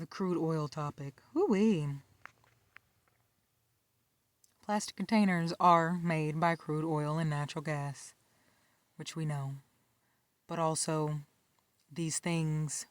The crude oil topic. Woo-wee. Plastic containers are made by crude oil and natural gas, which we know. But also, these things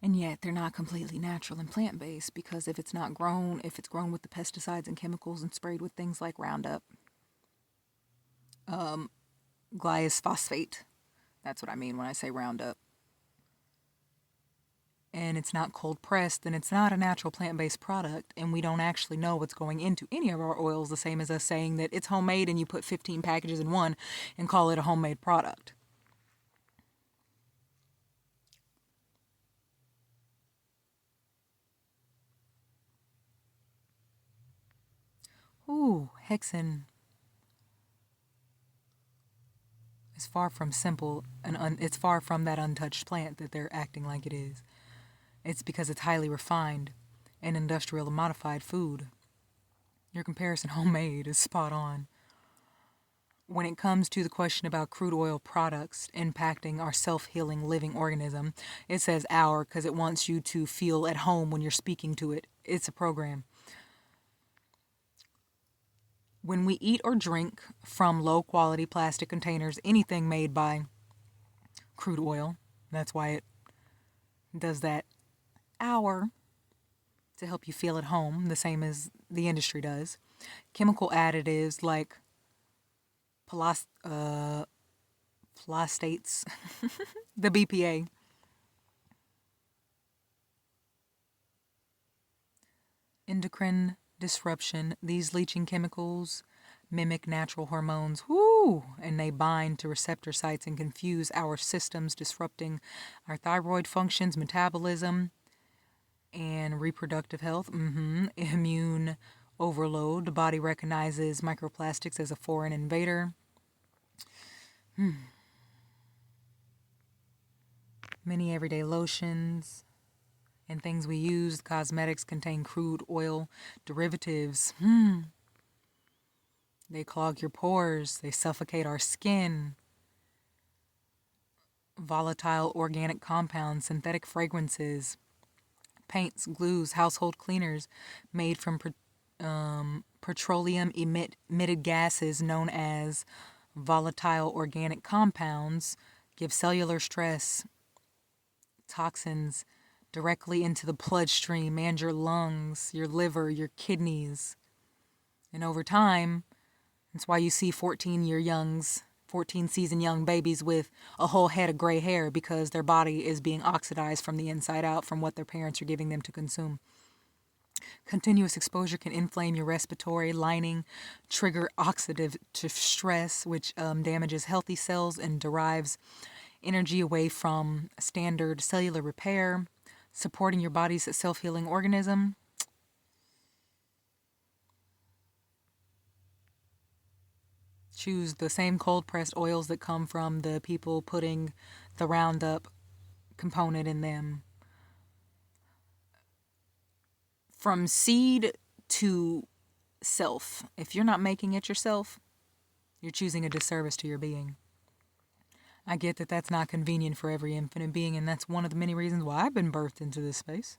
and yet they're not completely natural and plant-based, because if it's grown with the pesticides and chemicals and sprayed with things like Roundup, glyphosate, that's what I mean when I say Roundup, and it's not cold pressed, then it's not a natural plant-based product, and we don't actually know what's going into any of our oils, the same as us saying that it's homemade and you put 15 packages in one and call it a homemade product. Ooh, hexen is far from simple, and it's far from that untouched plant that they're acting like it is. It's because it's highly refined and industrial modified food. Your comparison, homemade, is spot on. When it comes to the question about crude oil products impacting our self-healing living organism, it says our because it wants you to feel at home when you're speaking to it. It's a program. When we eat or drink from low-quality plastic containers, anything made by crude oil, that's why it does that hour to help you feel at home, the same as the industry does. Chemical additives like phosphates, the BPA, endocrine disruption. These leaching chemicals mimic natural hormones, and they bind to receptor sites and confuse our systems, disrupting our thyroid functions, metabolism, and reproductive health. Immune overload. The body recognizes microplastics as a foreign invader. Many everyday lotions and things we use, cosmetics, contain crude oil derivatives. They clog your pores. They suffocate our skin. Volatile organic compounds, synthetic fragrances, paints, glues, household cleaners made from petroleum emitted gases known as volatile organic compounds give cellular stress, toxins directly into the bloodstream and your lungs, your liver, your kidneys. And over time, that's why you see 14-season young babies with a whole head of gray hair, because their body is being oxidized from the inside out from what their parents are giving them to consume. Continuous exposure can inflame your respiratory lining, trigger oxidative stress, which damages healthy cells and derives energy away from standard cellular repair, supporting your body's self-healing organism. Choose the same cold-pressed oils that come from the people putting the Roundup component in them. From seed to self. If you're not making it yourself, you're choosing a disservice to your being. I get that that's not convenient for every infinite being, and that's one of the many reasons why I've been birthed into this space.